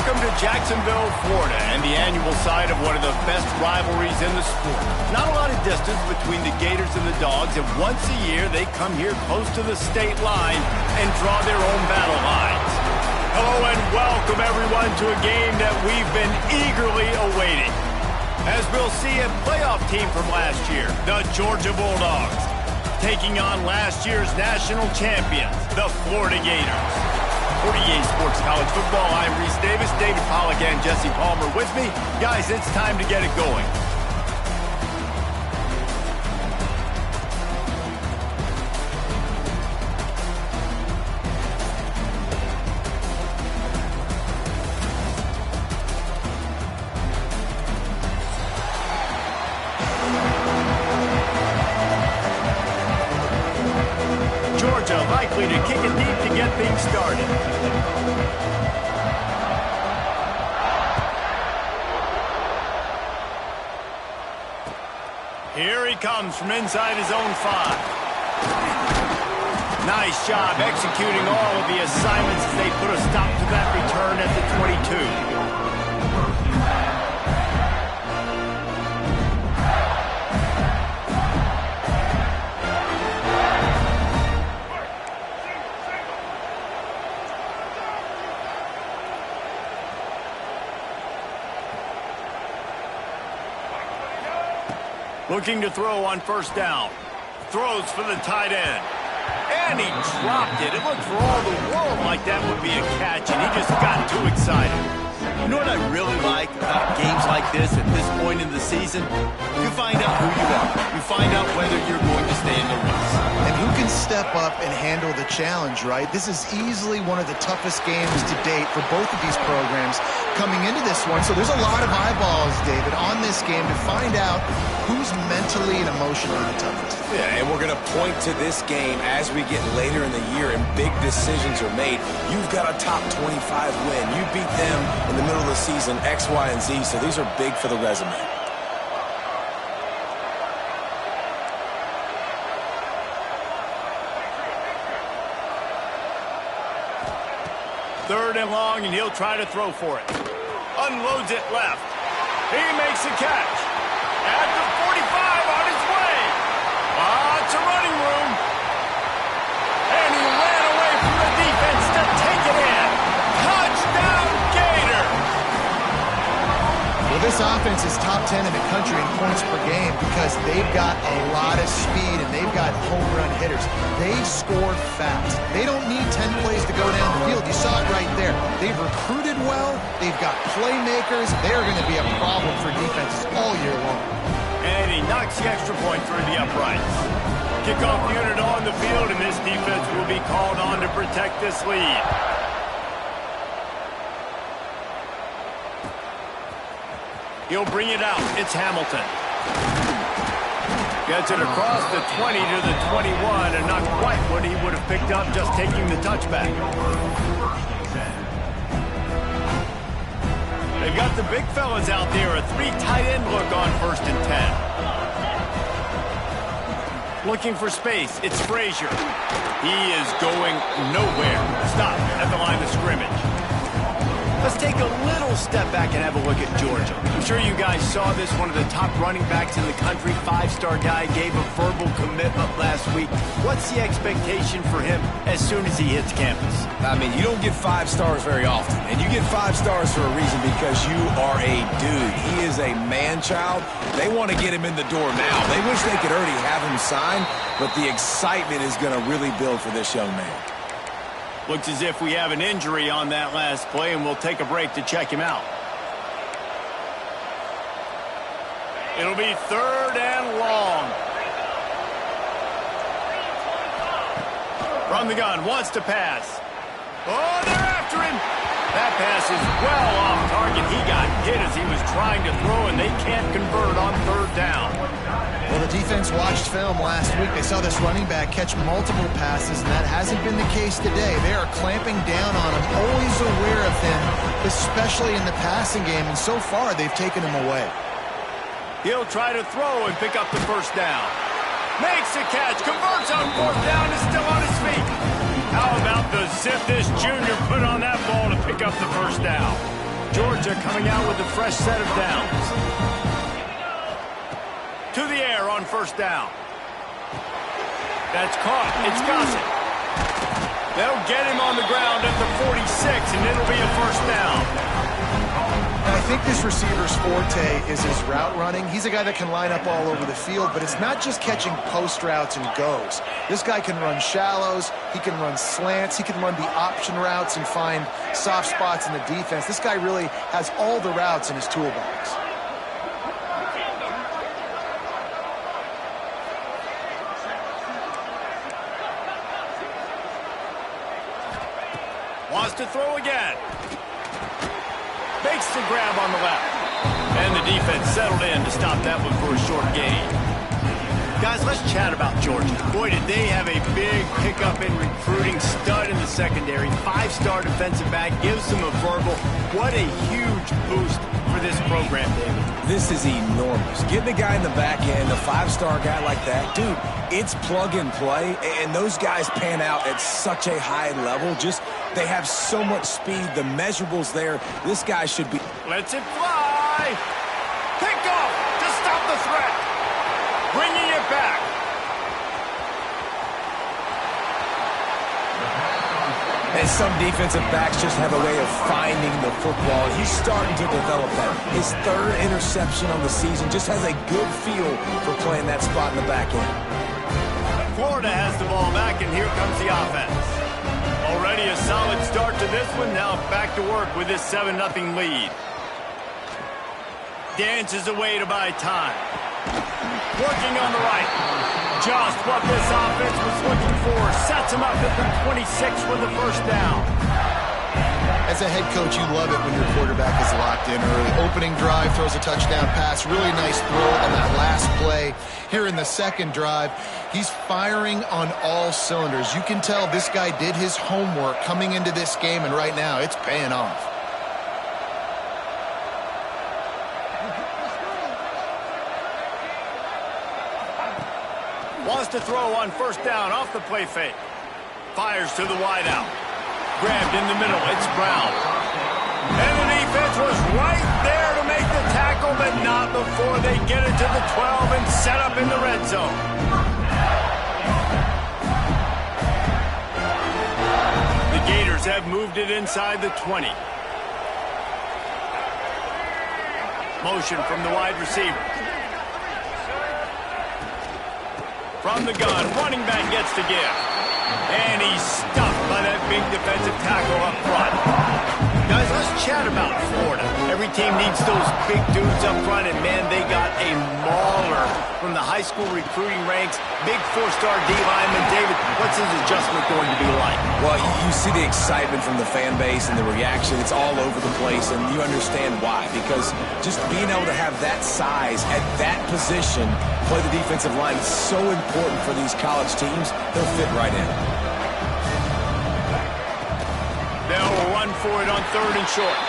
Welcome to Jacksonville, Florida, and the annual site of one of the best rivalries in the sport. Not a lot of distance between the Gators and the Dogs, and once a year they come here close to the state line and draw their own battle lines. Hello and welcome everyone to a game that we've been eagerly awaiting. As we'll see a playoff team from last year, the Georgia Bulldogs, taking on last year's national champions, the Florida Gators. 48 Sports College Football, I'm Reese Davis, David Pollack and Jesse Palmer with me. Guys, it's time to get it going. Georgia likely to kick it deep to get things started. Here he comes from inside his own 5. Nice job executing all of the assignments as they put a stop to that return at the 22. Looking to throw on first down. Throws for the tight end. And he dropped it. It looked for all the world like that would be a catch, and he just got too excited. You know what I really like about games like this at this point in the season? You find out who you are. You find out whether you're going to stay in the race. And who can step up and handle the challenge, right? This is easily one of the toughest games to date for both of these programs coming into this one. So there's a lot of eyeballs, David, on this game to find out who's mentally and emotionally the toughest. Yeah, and we're going to point to this game as we get later in the year and big decisions are made. You've got a top 25 win. You beat them in the middle of the season, X, Y, and Z, so these are big for the resume. Third and long, and he'll try to throw for it. Unloads it left. He makes a catch. At the 45 on his way. Lots of running room. And he ran away from the defense to take it in. Touchdown, Gator. Well, this offense is top 10 in the country in points per game because they've got a lot of speed and they've got home run hitters. They score fast. They don't need 10 plays to go down the field. You saw it right there. They've recruited well. They've got playmakers. They're going to be a problem for defenses all year long. And he knocks the extra point through the uprights. Kickoff unit on the field, and this defense will be called on to protect this lead. He'll bring it out. It's Hamilton. Gets it across the 20 to the 21, and not quite what he would have picked up just taking the touchback. They've got the big fellas out there, a 3 tight end look on 1st and 10. Looking for space, it's Frazier. He is going nowhere. Stop at the line of scrimmage. Let's take a little step back and have a look at Georgia. I'm sure you guys saw this. One of the top running backs in the country, 5-star guy, gave a verbal commitment last week. What's the expectation for him as soon as he hits campus? I mean, you don't get 5 stars very often, and you get 5 stars for a reason because you are a dude. He is a man-child. They want to get him in the door now. They wish they could already have him signed, but the excitement is going to really build for this young man. Looks as if we have an injury on that last play, and we'll take a break to check him out. It'll be 3rd and long. From the gun, wants to pass. Oh, they're after him. That pass is well off target. He got hit as he was trying to throw, and they can't convert on 3rd down. Well, the defense watched film last week. They saw this running back catch multiple passes, and that hasn't been the case today. They are clamping down on him, always aware of him, especially in the passing game, and so far they've taken him away. He'll try to throw and pick up the 1st down. Makes a catch, converts on 4th down, is still on his feet. How about the zip this junior put on that ball to pick up the 1st down? Georgia coming out with a fresh set of downs. To the air on first down. That's caught. It's Gossett. They'll get him on the ground at the 46, and it'll be a first down. I think this receiver's forte is his route running. He's a guy that can line up all over the field, but it's not just catching post routes and goes. This guy can run shallows, he can run slants, he can run the option routes and find soft spots in the defense. This guy really has all the routes in his toolbox. Wants to throw again. Makes the grab on the left. And the defense settled in to stop that one for a short gain. Guys, let's chat about Georgia. Boy, did they have a big pickup in recruiting. Stud in the secondary. 5-star defensive back. Gives them a verbal. What a huge boost for this program, David. This is enormous. Getting a guy in the back end, a 5-star guy like that, dude, it's plug and play, and those guys pan out at such a high level. Just, they have so much speed. The measurables there, this guy should be. Lets it fly. Pick off to stop the threat. Bringing it back. And some defensive backs just have a way of finding the football. He's starting to develop that. His 3rd interception on the season just has a good feel for playing that spot in the back end. Florida has the ball back, and here comes the offense. Already a solid start to this one. Now back to work with this 7-0 lead. Dances away to buy time. Working on the right. Just what this offense was looking for. Sets him up at the 26 for the first down. As a head coach, you love it when your quarterback is locked in early. Opening drive, throws a touchdown pass. Really nice throw on that last play. Here in the second drive, he's firing on all cylinders. You can tell this guy did his homework coming into this game, and right now it's paying off. Wants to throw on first down off the play fake. Fires to the wideout. Grabbed in the middle. It's Brown. And the defense was right there to make the tackle, but not before they get it to the 12 and set up in the red zone. The Gators have moved it inside the 20. Motion from the wide receiver. From the gun, running back gets to give. And he's stuffed by that big defensive tackle up front. Guys, let's chat about Florida. Every team needs those big dudes up front, and man, they got a mauler from the high school recruiting ranks. Big 4-star D lineman. David, what's his adjustment going to be like? Well, you see the excitement from the fan base and the reaction. It's all over the place, and you understand why. Because just being able to have that size at that position, play the defensive line, is so important for these college teams. They'll fit right in. They'll run for it on 3rd and short.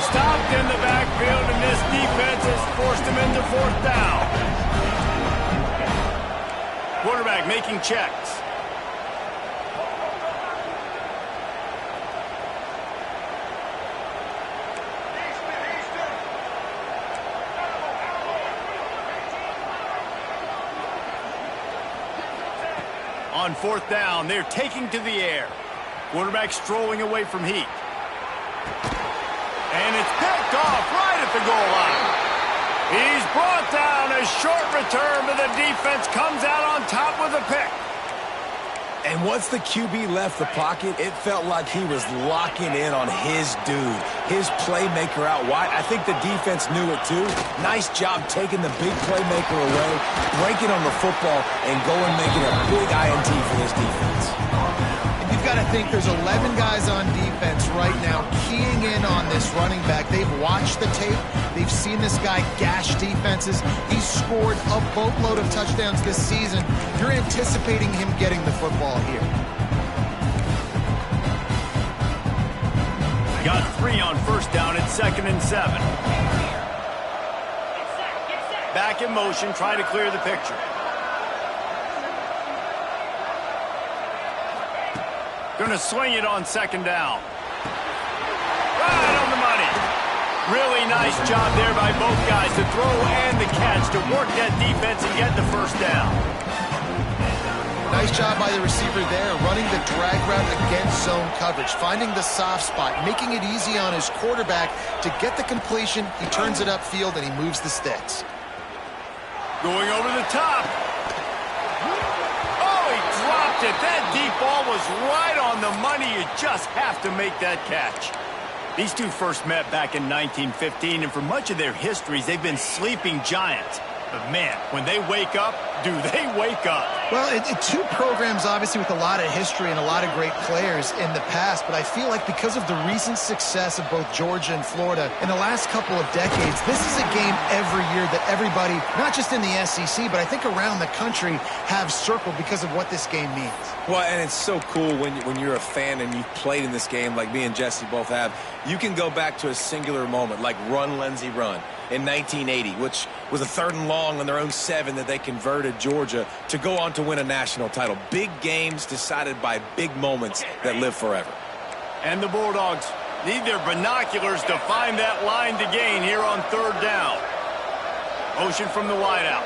Stopped in the backfield, and this defense has forced him into 4th down. Quarterback making checks. On 4th down, they're taking to the air. Quarterback strolling away from Heat. And it's picked off right at the goal line. He's brought down. A short return, but the defense comes out on top with a pick. And once the QB left the pocket, it felt like he was locking in on his dude, his playmaker out wide. I think the defense knew it too. Nice job taking the big playmaker away, breaking on the football, and going making a big INT for this defense. You've got to think there's 11 guys on defense right now keying in on this running back. They've watched the tape. They've seen this guy gash defenses. He's scored a boatload of touchdowns this season. You're anticipating him getting the football here. Got 3 on first down at 2nd and 7. Back in motion, trying to clear the picture. Gonna swing it on 2nd down. Right on the money. Really nice job there by both guys, to throw and the catch, to work that defense and get the first down. Nice job by the receiver there, running the drag route against zone coverage, finding the soft spot, making it easy on his quarterback to get the completion. He turns it upfield and he moves the sticks. Going over the top. Oh, he dropped it. That deep ball was right on the money. You just have to make that catch. These two first met back in 1915, and for much of their histories, they've been sleeping giants. But, man, when they wake up, do they wake up? Well, two programs, obviously, with a lot of history and a lot of great players in the past, but I feel like because of the recent success of both Georgia and Florida in the last couple of decades, this is a game every year that everybody, not just in the SEC, but I think around the country, have circled because of what this game means. Well, and it's so cool when you're a fan and you've played in this game like me and Jesse both have. You can go back to a singular moment like Run, Lindsey, Run in 1980, which was a 3rd and long on their own 7 that they converted Georgia to go on to win a national title. Big games decided by big moments that live forever. And the Bulldogs need their binoculars to find that line to gain here on 3rd down. Motion from the wideout.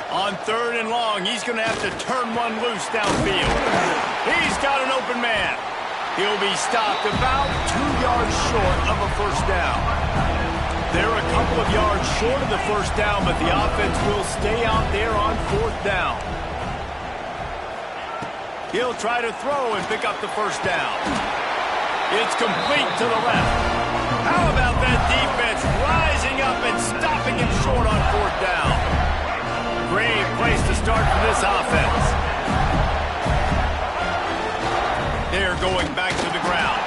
On 3rd and long, he's going to have to turn one loose downfield. He's got an open man. He'll be stopped about 2 yards short of a first down. They're a couple of yards short of the first down, but the offense will stay out there on 4th down. He'll try to throw and pick up the first down. It's complete to the left. How about that defense rising up and stopping him short on 4th down? Great place to start for this offense. They're going back to the ground.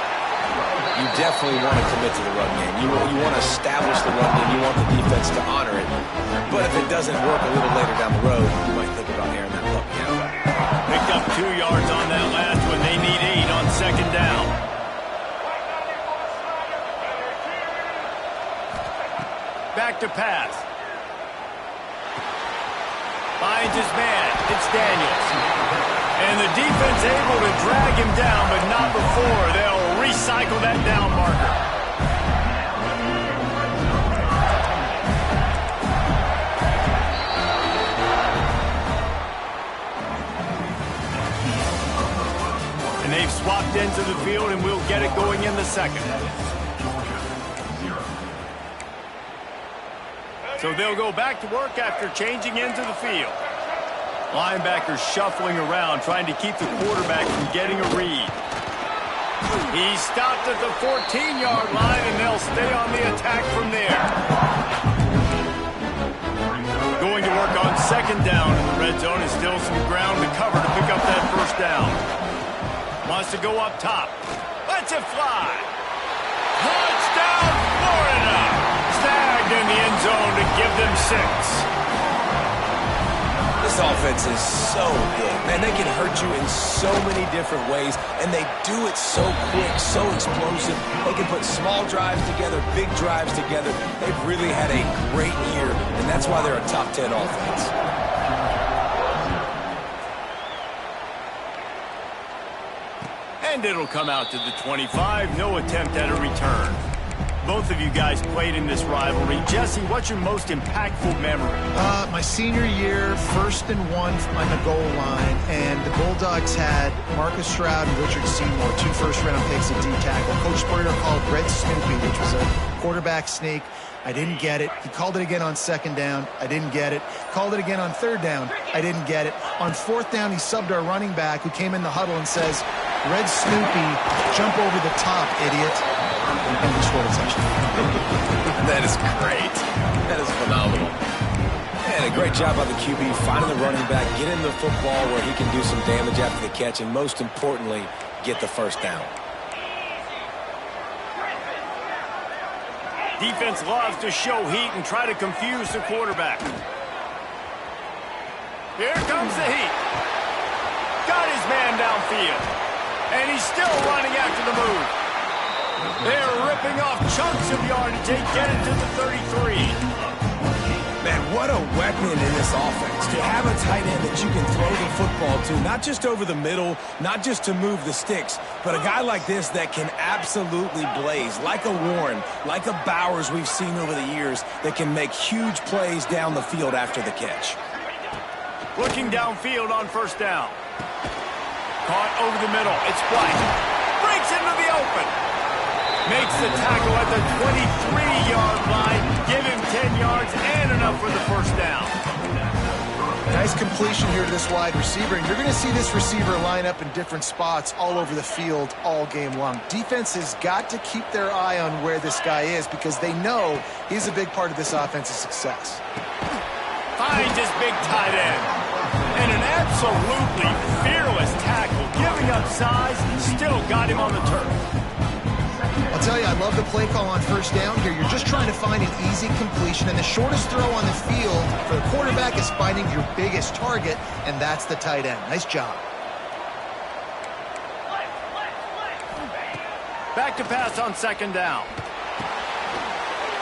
You definitely want to commit to the run game. You want to establish the run game. You want the defense to honor it. But if it doesn't work a little later down the road, you might think about airing that puppy out. Picked up 2 yards on that last one. They need 8 on 2nd down. Back to pass. Finds his man. It's Daniels. And the defense able to drag him down, but not before. They'll recycle that down marker. And they've swapped into the field, and we'll get it going in the 2nd. So they'll go back to work after changing into the field. Linebackers shuffling around, trying to keep the quarterback from getting a read. He stopped at the 14-yard line, and they'll stay on the attack from there. Going to work on 2nd down in the red zone, and still some ground to cover to pick up that first down. Wants to go up top. Lets it fly. Touchdown, Florida! Snagged in the end zone to give them 6. This offense is so good. Man, they can hurt you in so many different ways, and they do it so quick, so explosive. They can put small drives together, big drives together. They've really had a great year, and that's why they're a top 10 offense. And it'll come out to the 25. No attempt at a return. Both of you guys played in this rivalry. Jesse, what's your most impactful memory? My senior year, 1st and 1 on the goal line, and the Bulldogs had Marcus Stroud and Richard Seymour, 2 first-round picks at D-tackle. Coach Spurrier called Red Snoopy, which was a quarterback sneak. I didn't get it. He called it again on 2nd down. I didn't get it. Called it again on 3rd down. I didn't get it. On 4th down, he subbed our running back, who came in the huddle and says, Red Snoopy, jump over the top, idiot. And we scored a touchdown. That is great. That is phenomenal. And a great job by the QB finding the running back, getting the football where he can do some damage after the catch, and most importantly, get the first down. Defense loves to show heat and try to confuse the quarterback. Here comes the heat. Got his man downfield. And he's still running after the move. They're ripping off chunks of yardage. They get it to the 33. Man, what a weapon in this offense. To have a tight end that you can throw the football to, not just over the middle, not just to move the sticks, but a guy like this that can absolutely blaze, like a Warren, like a Bowers we've seen over the years, that can make huge plays down the field after the catch. Looking downfield on first down. Caught over the middle. It's White. Breaks into the open. Makes the tackle at the 23-yard line. Give him 10 yards and enough for the first down. Nice completion here to this wide receiver, and you're going to see this receiver line up in different spots all over the field all game long. Defense has got to keep their eye on where this guy is because they know he's a big part of this offense's success. Finds his big tight end. And an absolutely fearless tackle. Giving up size, still got him on the turf. I'll tell you, I love the play call on first down here. You're just trying to find an easy completion, and the shortest throw on the field for the quarterback is finding your biggest target, and that's the tight end. Nice job. Back to pass on second down.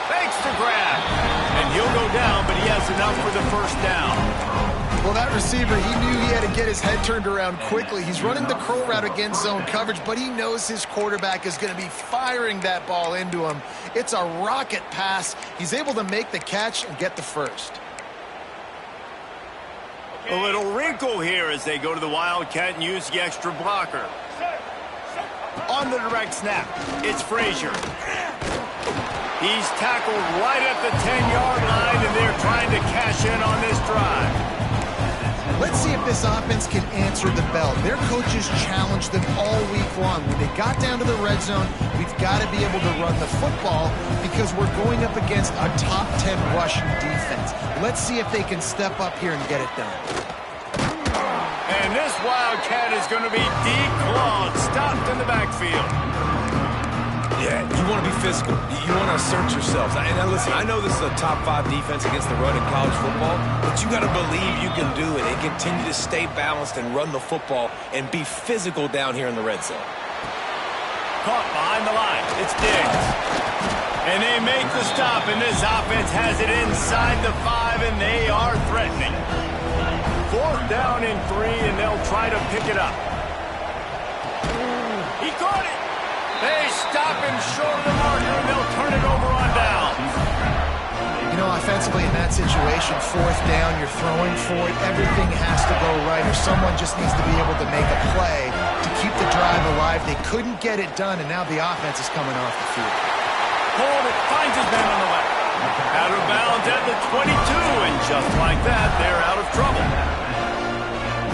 Fakes to grab. And he'll go down, but he has enough for the first down. Well, that receiver, he knew he had to get his head turned around quickly. He's running the curl route against zone coverage, but he knows his quarterback is going to be firing that ball into him. It's a rocket pass. He's able to make the catch and get the first. A little wrinkle here as they go to the Wildcat and use the extra blocker. On the direct snap, it's Frazier. He's tackled right at the 10-yard line, and they're trying to cash in on this drive. Let's see if this offense can answer the bell. Their coaches challenged them all week long. When they got down to the red zone, we've got to be able to run the football because we're going up against a top 10 rushing defense. Let's see if they can step up here and get it done. And this Wildcat is going to be declawed, stopped in the backfield. Yeah, you want to be physical. You want to assert yourselves. And listen, I know this is a top 5 defense against the run in college football, but you got to believe you can do it and continue to stay balanced and run the football and be physical down here in the red zone. Caught behind the line. It's Diggs. And they make the stop, and this offense has it inside the 5, and they are threatening. 4th down and 3, and they'll try to pick it up. He caught it. They stop him short of the marker, and they'll turn it over on down. You know, offensively in that situation, 4th down, you're throwing for it. Everything has to go right, or someone just needs to be able to make a play to keep the drive alive. They couldn't get it done, and now the offense is coming off the field. Coleman finds his man on the left. Out of bounds at the 22, and just like that, they're out of trouble.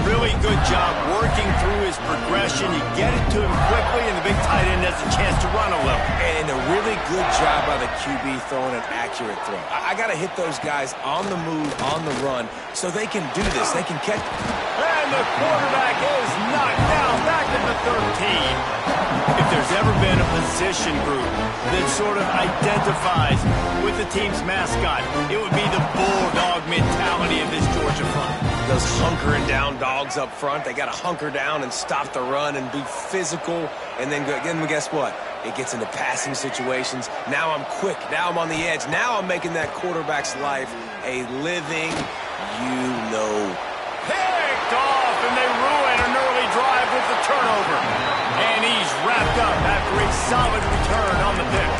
Really good job working through his progression. You get it to him quickly, and the big tight end has a chance to run a little. And a really good job by the QB throwing an accurate throw. I got to hit those guys on the move, on the run, so they can do this. They can catch. And the quarterback is knocked down back at the 13. If there's ever been a position group that sort of identifies with the team's mascot, it would be the bulldog mentality of this Georgia front. Those hunkering down dogs up front, they got to hunker down and stop the run and be physical. And then guess what? It gets into passing situations. Now I'm quick. Now I'm on the edge. Now I'm making that quarterback's life a living, Picked off, and they ruin an early drive with the turnover. And he's wrapped up after a solid return on the pick.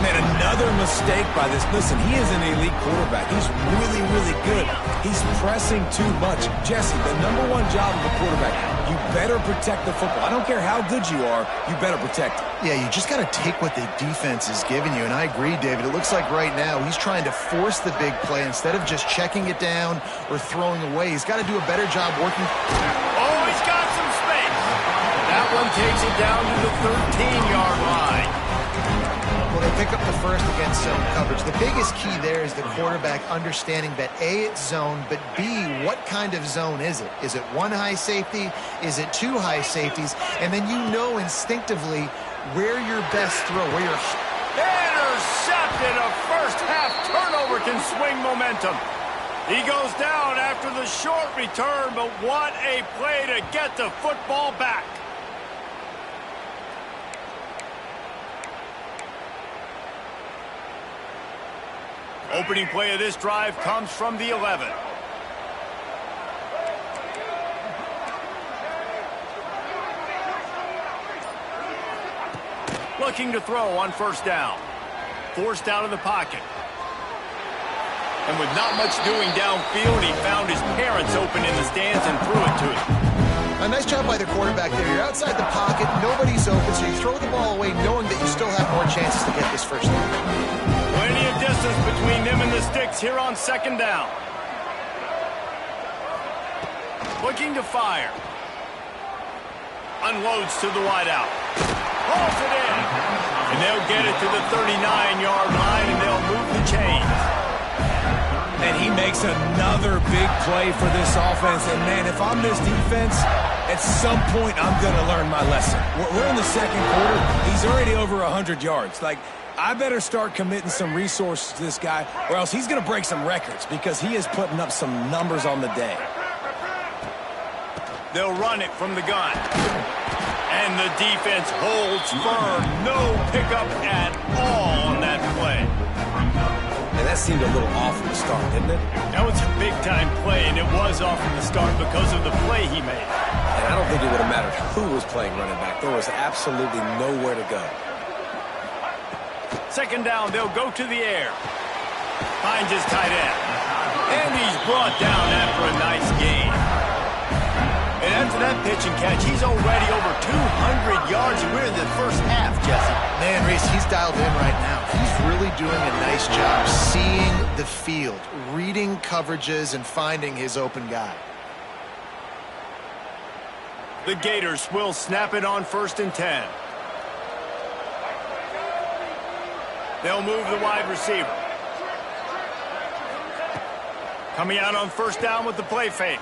Man, another mistake by this. Listen, he is an elite quarterback. He's really, really good. He's pressing too much. Jesse, the #1 job of a quarterback, you better protect the football. I don't care how good you are, you better protect it. Yeah, you just got to take what the defense is giving you, and I agree, David. It looks like right now he's trying to force the big play instead of just checking it down or throwing away. He's got to do a better job working. Oh, he's got some space. That one takes it down to the 13-yard line. Well, they pick up the first against zone coverage. The biggest key there is the quarterback understanding that A, it's zone, but B, what kind of zone is it? Is it 1 high safety? Is it 2 high safeties? And then you know instinctively where your best throw, where your... Intercepted. A first-half turnover can swing momentum. He goes down after the short return, but what a play to get the football back. Opening play of this drive comes from the 11. Looking to throw on first down. Forced out of the pocket. And with not much doing downfield, he found his parents open in the stands and threw it to him. A nice job by the quarterback there. You're outside the pocket, nobody's open, so you throw the ball away knowing that you still have more chances to get this first down. Plenty of distance between them and the sticks here on second down. Looking to fire. Unloads to the wideout. Hauls it in. And they'll get it to the 39-yard line, and they'll move the chains. And he makes another big play for this offense. And, man, if I'm this defense, at some point I'm going to learn my lesson. We're in the second quarter. He's already over 100 yards. Like, I better start committing some resources to this guy, or else he's going to break some records because he is putting up some numbers on the day. They'll run it from the gun. And the defense holds firm. No pickup at all on that play. And that seemed a little off from the start, didn't it? That was a big-time play, and it was off from the start because of the play he made. And I don't think it would have mattered who was playing running back. There was absolutely nowhere to go. Second down, they'll go to the air. Finds his tight end. And he's brought down after a nice gain. And after that pitch and catch, he's already over 200 yards, and we're in the first half, Jesse. Man, Reese, he's dialed in right now. He's really doing a nice job seeing the field, reading coverages, and finding his open guy. The Gators will snap it on 1st and 10. They'll move the wide receiver. Coming out on first down with the play fake.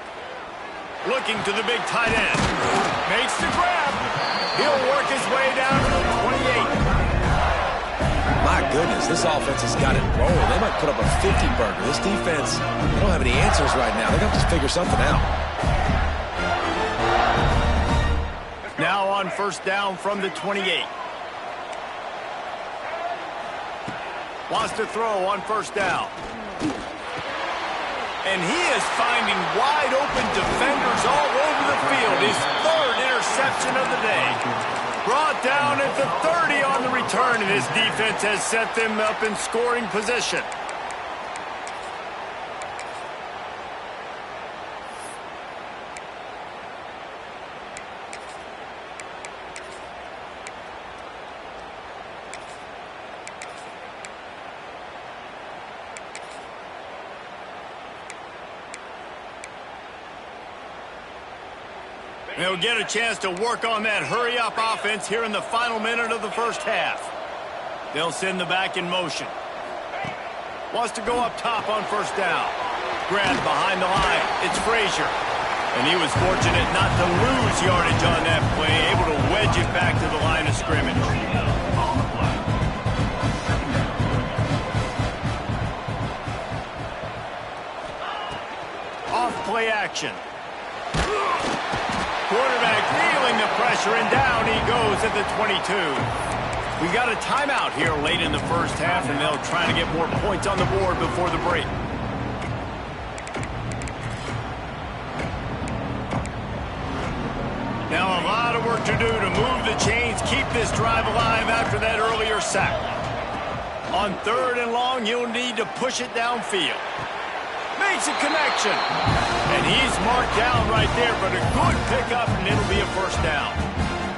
Looking to the big tight end. Makes the grab. He'll work his way down to the 28. My goodness, this offense has got it rolling. They might put up a 50-burger. This defense, they don't have any answers right now. They're going to have to figure something out. Now on first down from the 28. Wants to throw on first down. And he is finding wide-open defenders all over the field. His third interception of the day. Brought down at the 30 on the return, and his defense has set them up in scoring position. They'll get a chance to work on that hurry-up offense here in the final minute of the first half. They'll send the back in motion. Wants to go up top on first down. Grabbed behind the line. It's Frazier. And he was fortunate not to lose yardage on that play, able to wedge it back to the line of scrimmage. Off play action. Quarterback feeling the pressure, and down he goes at the 22. We got a timeout here late in the first half, and they'll try to get more points on the board before the break. Now a lot of work to do to move the chains, keep this drive alive after that earlier sack. On 3rd and long, you'll need to push it downfield. Makes a connection. And he's marked down right there, but a good pickup, and it'll be a first down.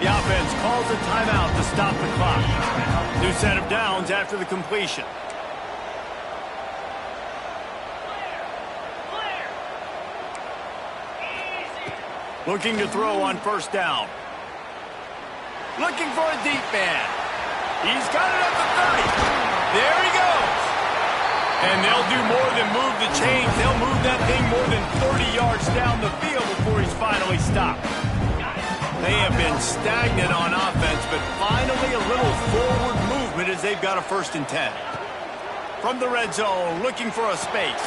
The offense calls a timeout to stop the clock. New set of downs after the completion. Looking to throw on first down. Looking for a deep man. He's got it at the 30. There he goes. And they'll do more than move the chains. They'll move that thing more than 30 yards down the field before he's finally stopped. They have been stagnant on offense, but finally a little forward movement as they've got a 1st and 10. From the red zone, looking for a space.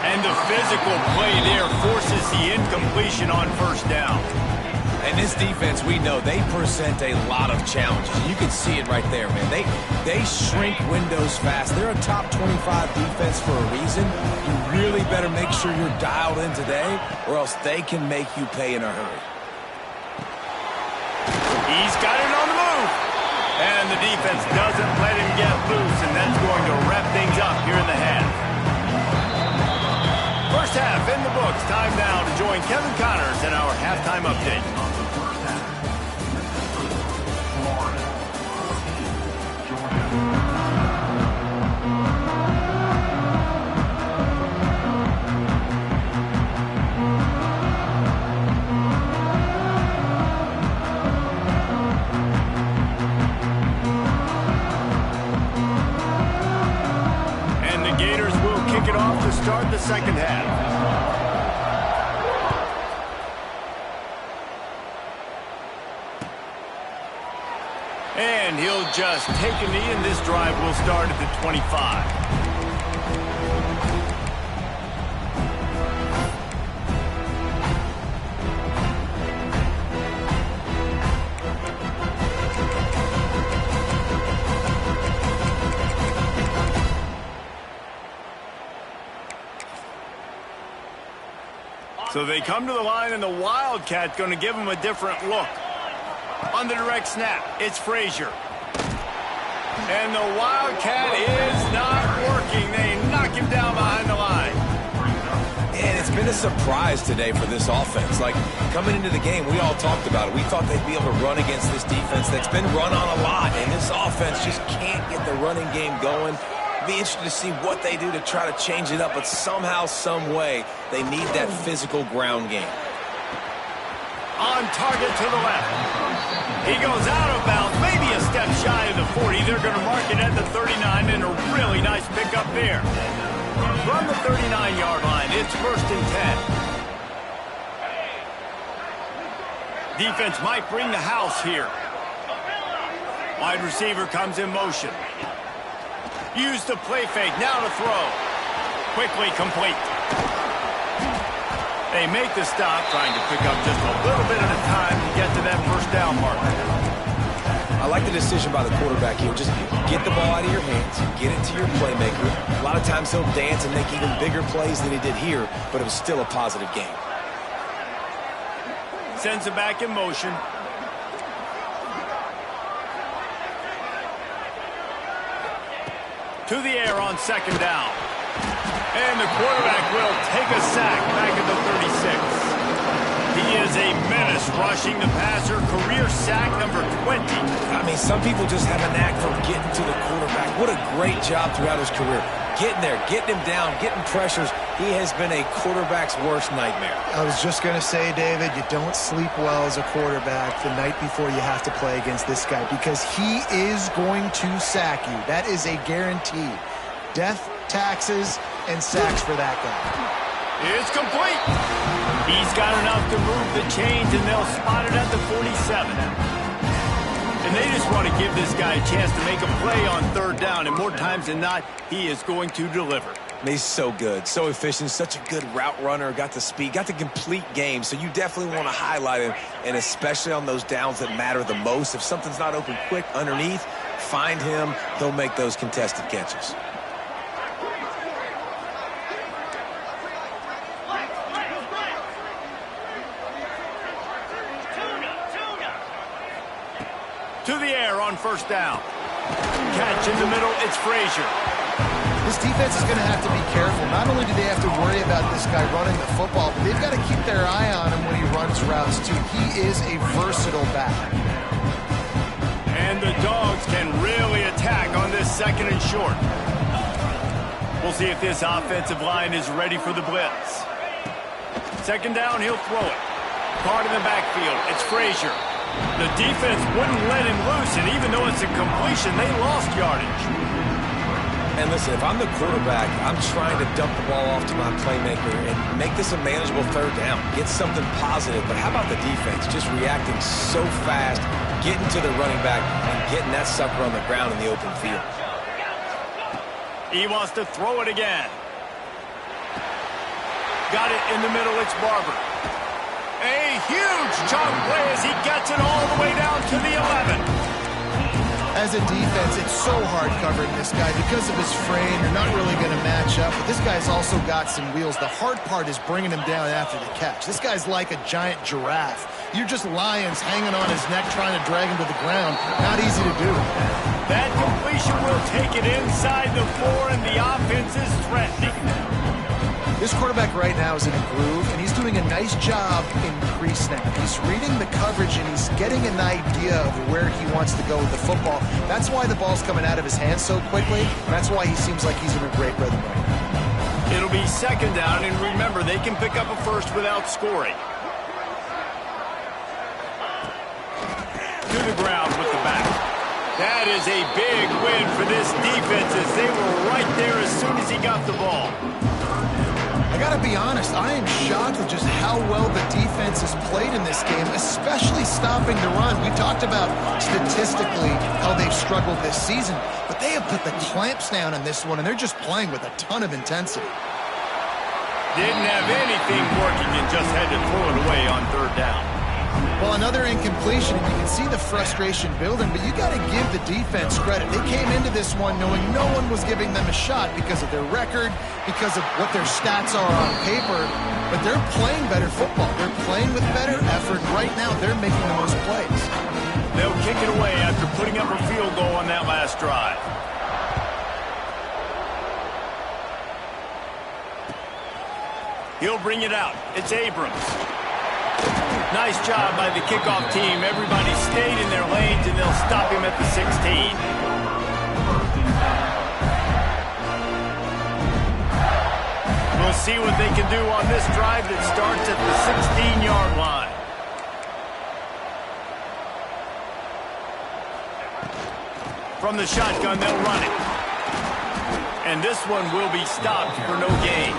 And the physical play there forces the incompletion on first down. And And this defense, we know, they present a lot of challenges. You can see it right there, man. They shrink windows fast. They're a top 25 defense for a reason. You really better make sure you're dialed in today, or else they can make you pay in a hurry. He's got it on the move. And the defense doesn't let him get loose, and that's going to wrap things up here in the half. First half in the books. Time now to join Kevin Connors in our halftime update. Start the second half. And he'll just take a knee, and this drive will start at the 25. So they come to the line, and the Wildcat's going to give them a different look. On the direct snap, it's Frazier. And the Wildcat is not working. They knock him down behind the line. And it's been a surprise today for this offense. Like, coming into the game, we all talked about it. We thought they'd be able to run against this defense that's been run on a lot. And this offense just can't get the running game going. Be interested to see what they do to try to change it up, but somehow, some way, they need that physical ground game. On target to the left. He goes out of bounds, maybe a step shy of the 40. They're going to mark it at the 39, and a really nice pickup there. From the 39-yard line, it's 1st and 10. Defense might bring the house here. Wide receiver comes in motion. Use the play fake, now to throw. Quickly complete. They make the stop, trying to pick up just a little bit at a time to get to that first down mark. I like the decision by the quarterback here. Just get the ball out of your hands, get it to your playmaker. A lot of times he'll dance and make even bigger plays than he did here, but it was still a positive game. Sends it back in motion. To the air on 2nd down. And the quarterback will take a sack back at the 36. He is a menace rushing the passer. Career sack number 20. I mean, some people just have a knack for getting to the quarterback. What a great job throughout his career. Getting there, getting him down, getting pressures. He has been a quarterback's worst nightmare. I was just going to say, David, you don't sleep well as a quarterback the night before you have to play against this guy, because he is going to sack you. That is a guarantee. Death, taxes, and sacks for that guy. It's complete. He's got enough to move the chains, and they'll spot it at the 47. And they just want to give this guy a chance to make a play on 3rd down, and more times than not, he is going to deliver. He's so good, so efficient, such a good route runner, got the speed, got the complete game, so you definitely want to highlight him, and especially on those downs that matter the most. If something's not open quick underneath, find him, he'll make those contested catches. To the air on 1st down. Catch in the middle, it's Frazier. This defense is going to have to be careful. Not only do they have to worry about this guy running the football, but they've got to keep their eye on him when he runs routes, too. He is a versatile back. And the Dogs can really attack on this 2nd and short. We'll see if this offensive line is ready for the blitz. 2nd down, he'll throw it. Card in the backfield, it's Frazier. The defense wouldn't let him loose, and even though it's a completion, they lost yardage. And listen, if I'm the quarterback, I'm trying to dump the ball off to my playmaker and make this a manageable 3rd down. Get something positive. But how about the defense? Just reacting so fast, getting to the running back, and getting that sucker on the ground in the open field. He wants to throw it again. Got it in the middle, it's Barber. A huge chunk play as he gets it all the way down to the 11. As a defense, it's so hard covering this guy. Because of his frame, you're not really going to match up. But this guy's also got some wheels. The hard part is bringing him down after the catch. This guy's like a giant giraffe. You're just lions hanging on his neck trying to drag him to the ground. Not easy to do. That completion will take it inside the 4, and the offense is threatening. This quarterback right now is in a groove, and he's doing a nice job in pre-snap. He's reading the coverage, and he's getting an idea of where he wants to go with the football. That's why the ball's coming out of his hands so quickly, and that's why he seems like he's in a great rhythm right now. It'll be second down, and remember, they can pick up a first without scoring. To the ground with the back. That is a big win for this defense as they were right there as soon as he got the ball. I got to be honest, I am shocked at just how well the defense has played in this game, especially stopping the run. We talked about statistically how they've struggled this season, but they have put the clamps down on this one, and they're just playing with a ton of intensity. Didn't have anything working and just had to throw it away on third down. Well, another incompletion, and you can see the frustration building, but you got to give the defense credit. They came into this one knowing no one was giving them a shot because of their record, because of what their stats are on paper, but they're playing better football. They're playing with better effort. Right now, they're making the most plays. They'll kick it away after putting up a field goal on that last drive. He'll bring it out. It's Abrams. Nice job by the kickoff team. Everybody stayed in their lanes, and they'll stop him at the 16. We'll see what they can do on this drive that starts at the 16-yard line. From the shotgun, they'll run it. And this one will be stopped for no gain.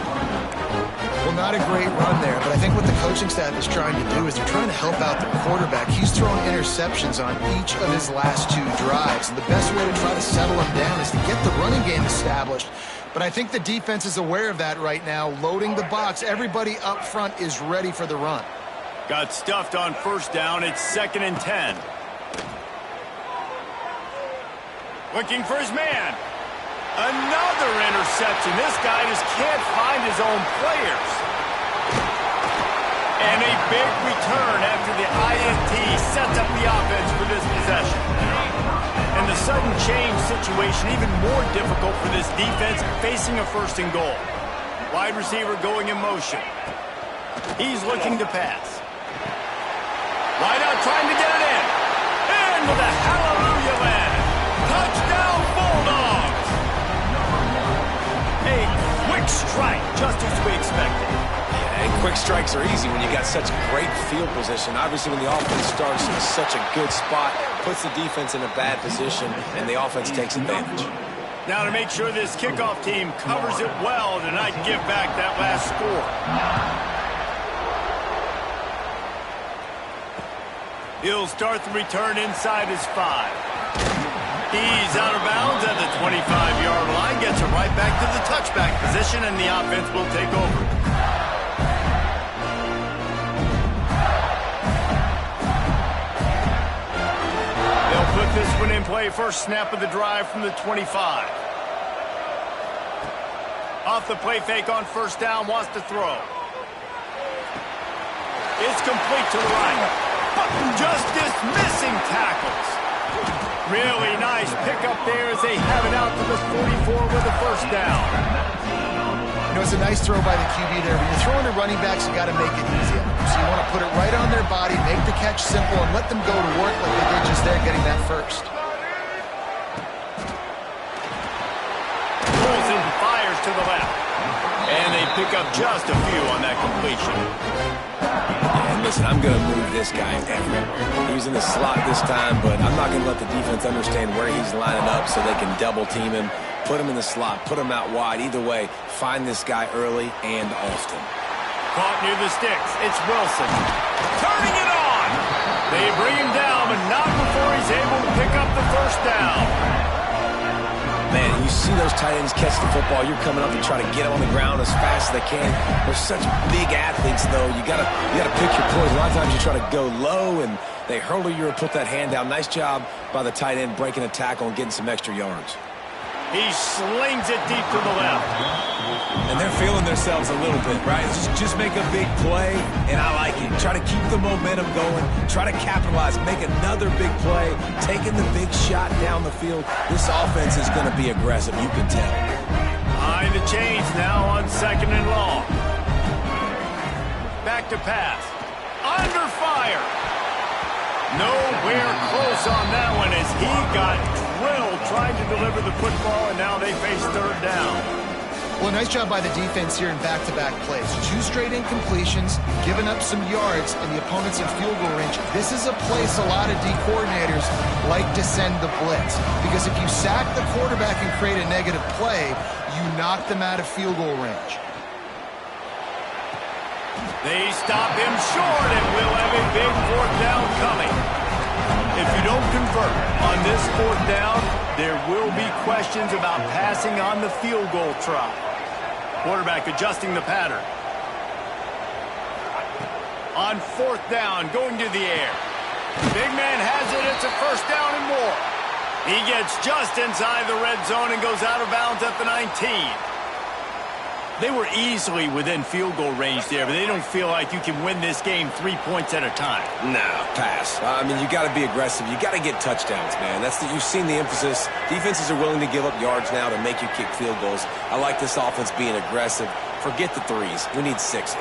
Well, not a great run there, but I think what the coaching staff is trying to do is they're trying to help out their quarterback. He's thrown interceptions on each of his last 2 drives, and the best way to try to settle him down is to get the running game established. But I think the defense is aware of that right now, loading the box. Everybody up front is ready for the run. Got stuffed on first down. It's 2nd and 10. Looking for his man. Another interception. This guy just can't find his own players. And a big return after the INT sets up the offense for this possession. And the sudden change situation even more difficult for this defense facing a 1st and goal. Wide receiver going in motion. He's looking to pass. Wide out trying to get it in. And with a hallelujah land. Touchdown Bulldogs. A quick strike, just as we expected. And quick strikes are easy when you got such great field position. Obviously, when the offense starts in such a good spot, puts the defense in a bad position, and the offense takes advantage. Now to make sure this kickoff team covers it well to not give back that last score. He'll start the return inside his 5. He's out of bounds at the 25-yard line, gets it right back to the touchback position, and the offense will take over. They'll put this one in play. First snap of the drive from the 25. Off the play fake on first down, wants to throw. It's complete to the right. But just dismissing tackles. Really nice pickup there as they have it out to the 44 with a first down. You know, it's a nice throw by the QB there. When you're throwing to running backs, you got to make it easy. So you want to put it right on their body, make the catch simple, and let them go to work like they did just there getting that first. Pulls and fires to the left. And they pick up just a few on that completion. And listen, I'm going to move this guy everywhere. He's in the slot this time, but I'm not going to let the defense understand where he's lining up so they can double team him, put him in the slot, put him out wide. Either way, find this guy early and often. Caught near the sticks. It's Wilson. Turning it on. They bring him down, but not before he's able to pick up the first down. Man, you see those tight ends catch the football, you're coming up to try to get them on the ground as fast as they can. They're such big athletes, though. You gotta pick your poise. A lot of times you try to go low, and they hurdle you or put that hand down. Nice job by the tight end breaking a tackle and getting some extra yards. He slings it deep to the left. And they're feeling themselves a little bit, right? Just make a big play, and I like it. Try to keep the momentum going. Try to capitalize. Make another big play. Taking the big shot down the field. This offense is going to be aggressive. You can tell. Behind the chains now on 2nd and long. Back to pass. Under fire. Nowhere close on that one as he got drilled trying to deliver the football, and now they face 3rd down. Well, nice job by the defense here in back-to-back plays. 2 straight incompletions, giving up some yards, and the opponent's in field goal range. This is a place a lot of D coordinators like to send the blitz, because if you sack the quarterback and create a negative play, you knock them out of field goal range. They stop him short, and we'll have a big 4th down coming. If you don't convert on this 4th down, there will be questions about passing on the field goal try. Quarterback adjusting the pattern. On 4th down, going to the air. Big man has it. It's a 1st down and more. He gets just inside the red zone and goes out of bounds at the 19. They were easily within field goal range there, but they don't feel like you can win this game 3 points at a time. No, pass. I mean, you got to be aggressive. You got to get touchdowns, man. You've seen the emphasis. Defenses are willing to give up yards now to make you kick field goals. I like this offense being aggressive. Forget the 3s. We need 6s.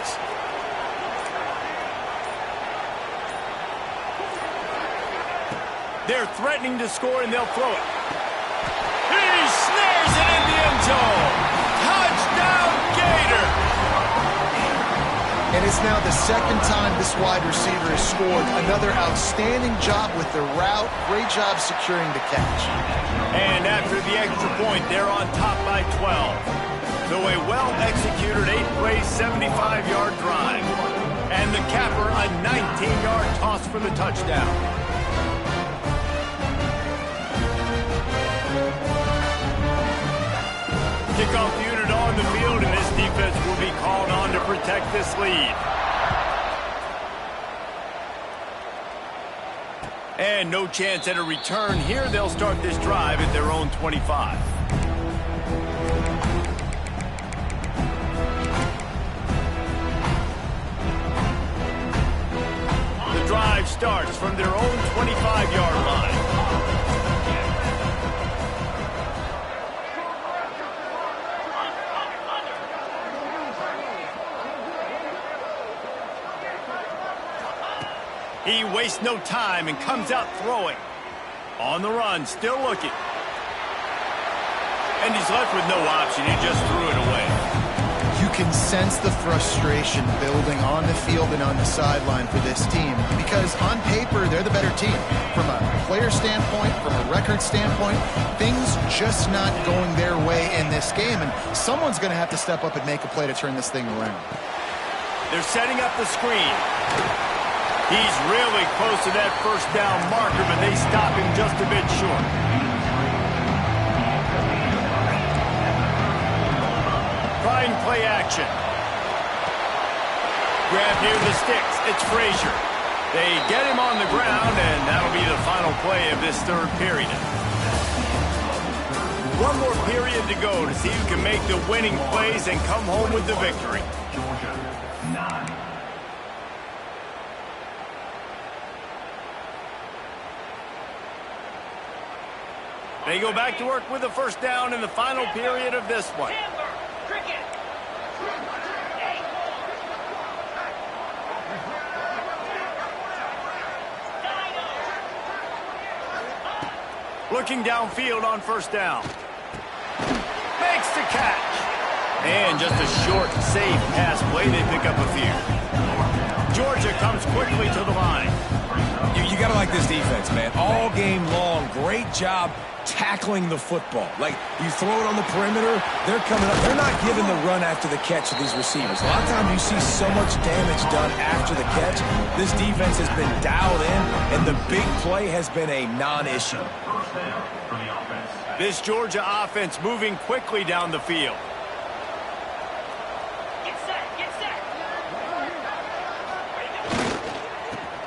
They're threatening to score, and they'll throw it. He snares it in the end zone. Touchdown, Gator! And it's now the 2nd time this wide receiver has scored. Another outstanding job with the route. Great job securing the catch. And after the extra point, they're on top by 12. So a well-executed 8-play, 75-yard drive. And the capper, a 19-yard toss for the touchdown. Kickoff unit on the field, and this defense will be called on to protect this lead. And no chance at a return here. They'll start this drive at their own 25. The drive starts from their own 25-yard line. He wastes no time and comes out throwing. On the run, still looking. And he's left with no option. He just threw it away. You can sense the frustration building on the field and on the sideline for this team, because on paper, they're the better team. From a player standpoint, from a record standpoint, things just not going their way in this game, and someone's going to have to step up and make a play to turn this thing around. They're setting up the screen. He's really close to that 1st down marker, but they stop him just a bit short. Trying play action. Grab near the sticks. It's Frazier. They get him on the ground, and that'll be the final play of this 3rd period. One more period to go to see who can make the winning plays and come home with the victory. They go back to work with the 1st down in the final period of this one. Looking downfield on 1st down. Makes the catch. And just a short, safe pass play. They pick up a few. Georgia comes quickly to the line. You got gotta like this defense, man. All game long, great job tackling the football. Like, you throw it on the perimeter, they're coming up. They're not giving the run after the catch to these receivers. A lot of times you see so much damage done after the catch. This defense has been dialed in, and the big play has been a non-issue. This Georgia offense moving quickly down the field.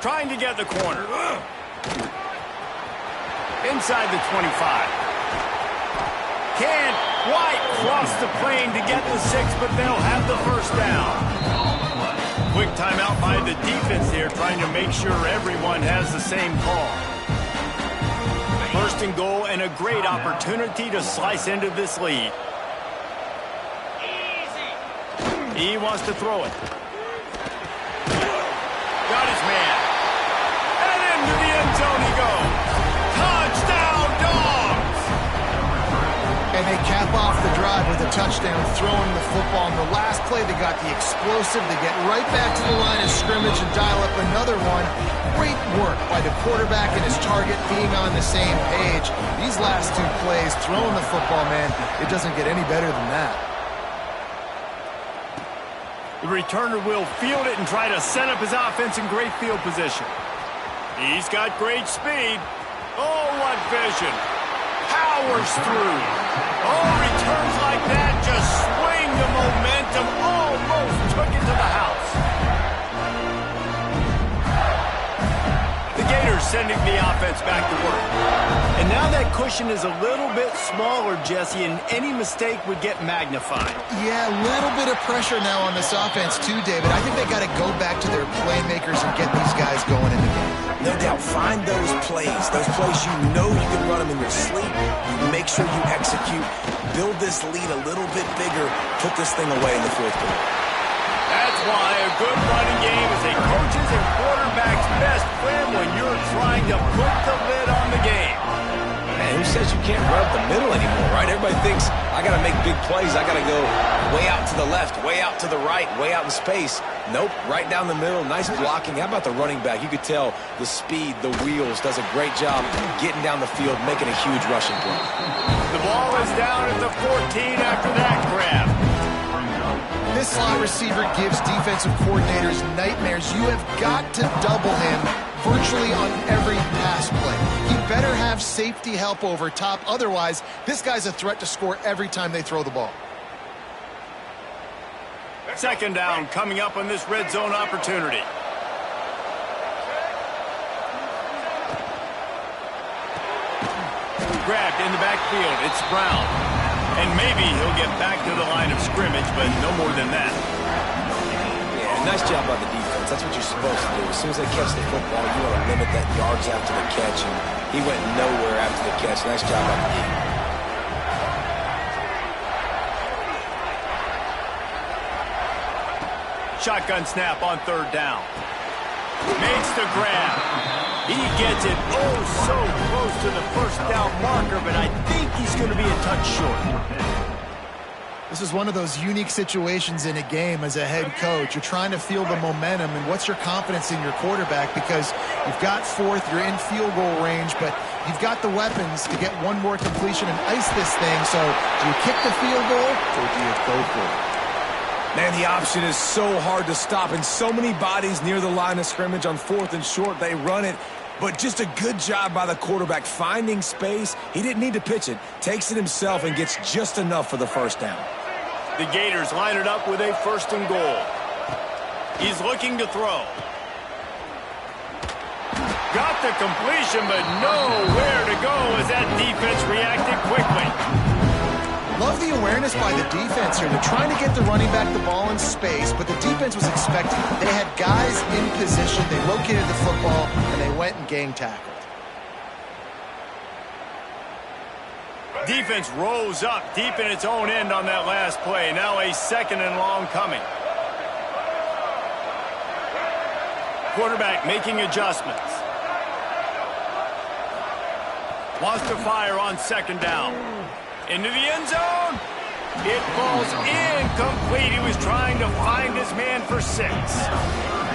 Trying to get the corner. Inside the 25. Can White cross the plane to get the 6, but they'll have the first down. Quick timeout by the defense here, trying to make sure everyone has the same call. First and goal, and a great opportunity to slice into this lead. He wants to throw it. Got his man. And into the end zone he goes. Touchdown, Dawgs! And they cap off the drive with a touchdown, throwing the football. In the last play, they got the explosive. They get right back to the line of scrimmage and dial up another one. Great work by the quarterback and his target being on the same page. These last two plays, throwing the football, man, it doesn't get any better than that. The returner will field it and try to set up his offense in great field position. He's got great speed. Oh, what vision. Powers through. Oh, returns like that just swing the momentum. Almost took it to the house. The Gators sending the offense back to work. And now that cushion is a little bit smaller, Jesse, and any mistake would get magnified. Yeah, a little bit of pressure now on this offense too, David. I think they got to go back to their playmakers and get these guys going in the game. No doubt, find those plays you know you can run them in your sleep. You make sure you execute, build this lead a little bit bigger, put this thing away in the fourth quarter. That's why a good running game is a coach's and quarterback's best friend when you're trying to put the lid on the game. Man, who says you can't run up the middle anymore, right? Everybody thinks, I got to make big plays. I got to go way out to the left, way out to the right, way out in space. Nope, right down the middle. Nice blocking. How about the running back? You could tell the speed, the wheels, does a great job getting down the field, making a huge rushing play. The ball is down at the 14 after that grab. This slot receiver gives defensive coordinators nightmares. You have got to double him virtually on every pass play. He better have safety help over top. Otherwise, this guy's a threat to score every time they throw the ball. Second down coming up on this red zone opportunity. Grabbed in the backfield. It's Brown. And maybe he'll get back to the line of scrimmage, but no more than that. Yeah, nice job by the defense. That's what you're supposed to do. As soon as they catch the football, you want to limit that yards after the catch, and he went nowhere after the catch. Nice job by the defense. Shotgun snap on third down. Makes the grab. He gets it so close to the first down marker, but I think he's going to be a touch short. This is one of those unique situations in a game as a head coach. You're trying to feel the momentum, and what's your confidence in your quarterback? Because you've got fourth, you're in field goal range, but you've got the weapons to get one more completion and ice this thing. So do you kick the field goal, or do you go for it? Man, the option is so hard to stop, and so many bodies near the line of scrimmage on fourth and short. They run it, but just a good job by the quarterback finding space. He didn't need to pitch it. Takes it himself and gets just enough for the first down. The Gators line it up with a first and goal. He's looking to throw. Got the completion, but nowhere to go as that defense reacted quickly. Love the awareness by the defense here. They're trying to get the running back the ball in space, but the defense was expecting. They had guys in position. They located the football, and they went and gang tackled. Defense rose up deep in its own end on that last play. Now a second and long coming. Quarterback making adjustments. Wants to fire on second down. Into the end zone. It falls incomplete. He was trying to find his man for 6.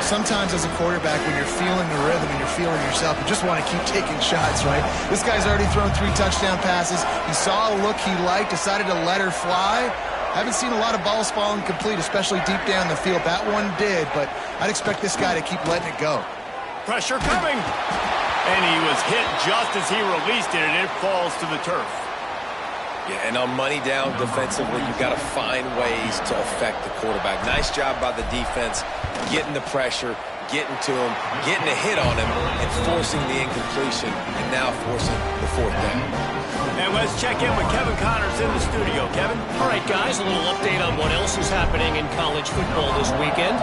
Sometimes as a quarterback, when you're feeling the rhythm and you're feeling yourself, you just want to keep taking shots, right? This guy's already thrown 3 touchdown passes. He saw a look he liked, decided to let her fly. Haven't seen a lot of balls falling complete, especially deep down the field. That one did, but I'd expect this guy to keep letting it go. Pressure coming. And he was hit just as he released it, and it falls to the turf. Yeah, and on money down defensively, you've got to find ways to affect the quarterback. Nice job by the defense, getting the pressure, getting to him, getting a hit on him, and forcing the incompletion, and now forcing the 4th down. And let's check in with Kevin Connors in the studio. Kevin? All right, guys, a little update on what else is happening in college football this weekend.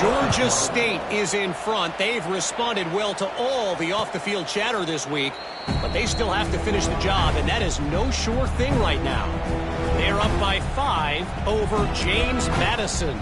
Georgia State is in front. They've responded well to all the off-the-field chatter this week, but they still have to finish the job, and that is no sure thing right now. They're up by 5 over James Madison.